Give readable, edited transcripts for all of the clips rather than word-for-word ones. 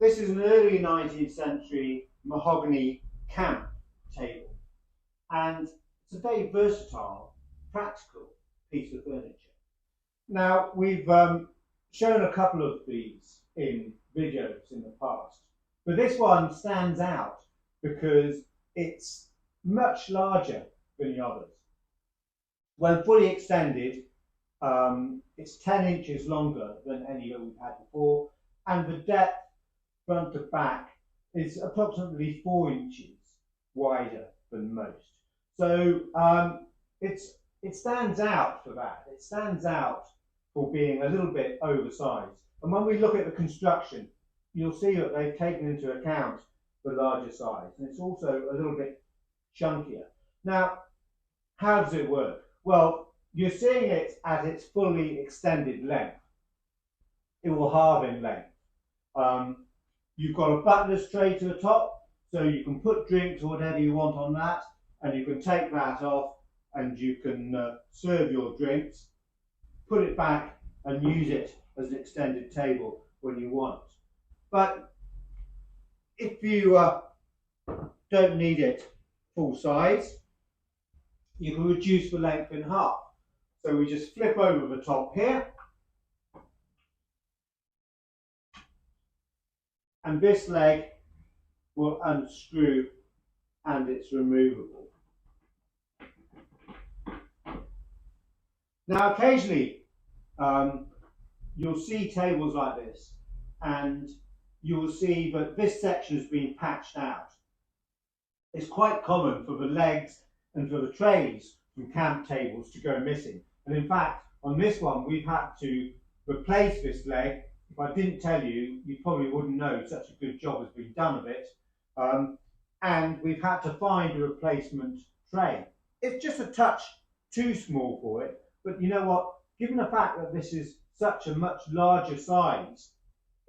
This is an early 19th century mahogany camp table, and it's a very versatile, practical piece of furniture. Now, we've shown a couple of these in videos in the past, but this one stands out because it's much larger than the others. When fully extended, it's 10 inches longer than any that we've had before, and the depth front to back is approximately 4 inches wider than most. So it stands out for that. It stands out for being a little bit oversized. And when we look at the construction, you'll see that they've taken into account the larger size, and it's also a little bit chunkier. Now, how does it work? Well, you're seeing it at its fully extended length. It will halve in length. You've got a butler's tray to the top, so you can put drinks or whatever you want on that, and you can take that off and you can serve your drinks, put it back and use it as an extended table when you want. But if you don't need it full size, you can reduce the length in half. So we just flip over the top here, and this leg will unscrew and it's removable. Now, occasionally you'll see tables like this, and you will see that this section has been patched out. It's quite common for the legs and for the trays from camp tables to go missing. And in fact, on this one, we've had to replace this leg. If I didn't tell you, you probably wouldn't know such a good job has been done of it. And we've had to find a replacement tray. It's just a touch too small for it, but you know what? Given the fact that this is such a much larger size,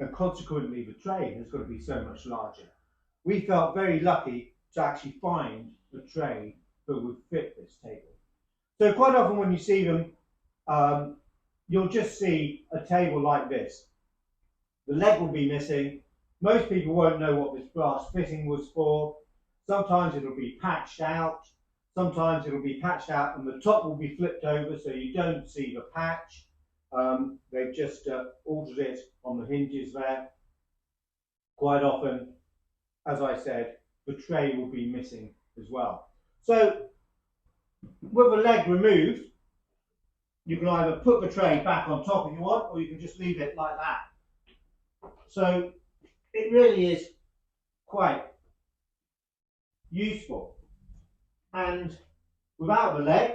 and consequently the tray has got to be so much larger, we felt very lucky to actually find a tray that would fit this table. So quite often when you see them, you'll just see a table like this. The leg will be missing. Most people won't know what this brass fitting was for. Sometimes it'll be patched out. Sometimes it'll be patched out and the top will be flipped over so you don't see the patch. They've just altered it on the hinges there. Quite often, as I said, the tray will be missing as well. So with the leg removed, you can either put the tray back on top if you want, or you can just leave it like that. So it really is quite useful. And without the leg,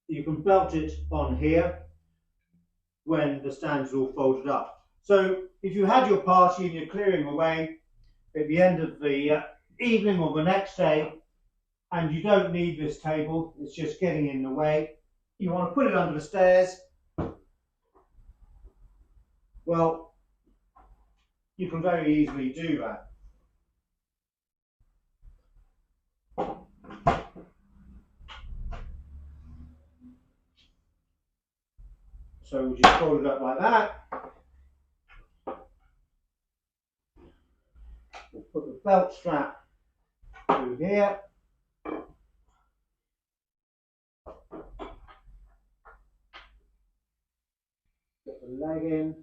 you can belt it on here when the stand's all folded up. So if you had your party and you're clearing away at the end of the evening or the next day, and you don't need this table, it's just getting in the way, you want to put it under the stairs, well, you can very easily do that. So we'll just fold it up like that. We'll put the belt strap through here. Get the leg in.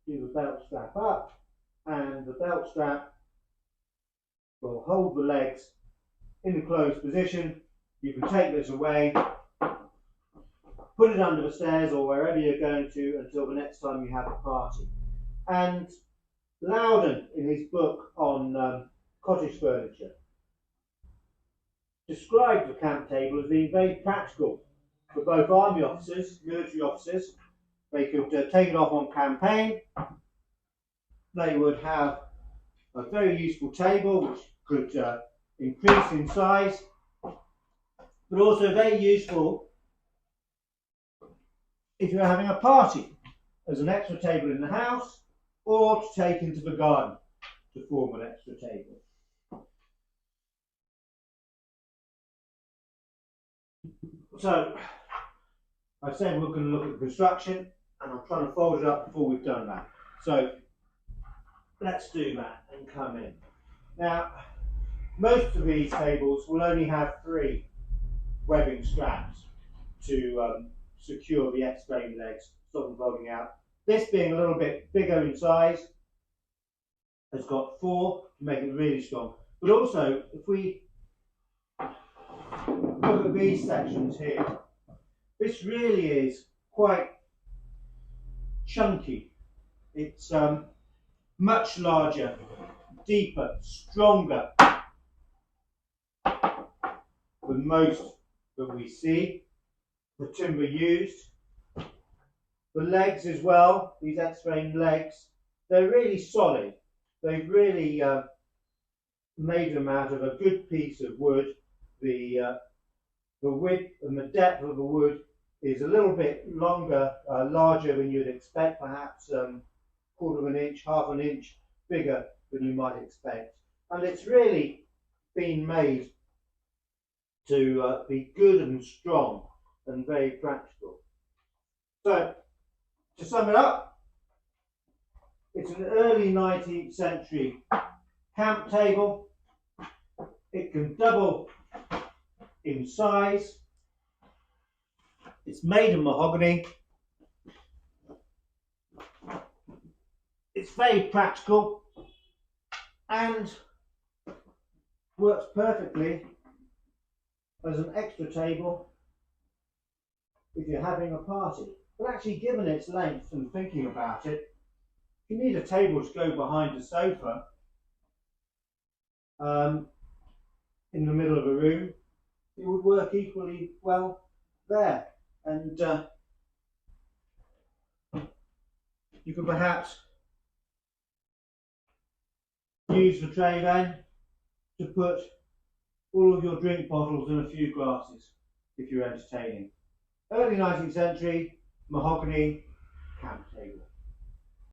Do the belt strap up, and the belt strap will hold the legs in the closed position. You can take this away, put it under the stairs or wherever you're going to until the next time you have a party. And Loudon, in his book on cottage furniture, described the camp table as being very practical for both army officers, military officers. They could take it off on campaign. They would have a very useful table which could increase in size, but also very useful if you're having a party as an extra table in the house, or to take into the garden to form an extra table. So I said we're going to look at the construction, and I'm trying to fold it up before we've done that. So let's do that and come in. Now, most of these tables will only have 3 webbing straps to secure the X-frame legs, stop them folding out. This being a little bit bigger in size, has got 4 to make it really strong. But also, if we look at these sections here, this really is quite chunky. It's much larger, deeper, stronger than most that we see. The timber used, the legs as well, these X-frame legs, they're really solid. They've really made them out of a good piece of wood. The width and the depth of the wood is a little bit longer, larger than you'd expect, perhaps quarter of an inch, half an inch bigger than you might expect. And it's really been made to be good and strong and very practical. So, to sum it up, it's an early 19th century camp table. It can double in size. It's made of mahogany. It's very practical and works perfectly as an extra table if you're having a party. But actually, given its length and thinking about it, you need a table to go behind a sofa in the middle of a room. It would work equally well there. And you could perhaps use the tray then to put all of your drink bottles and a few glasses if you're entertaining. Early 19th century mahogany camp table.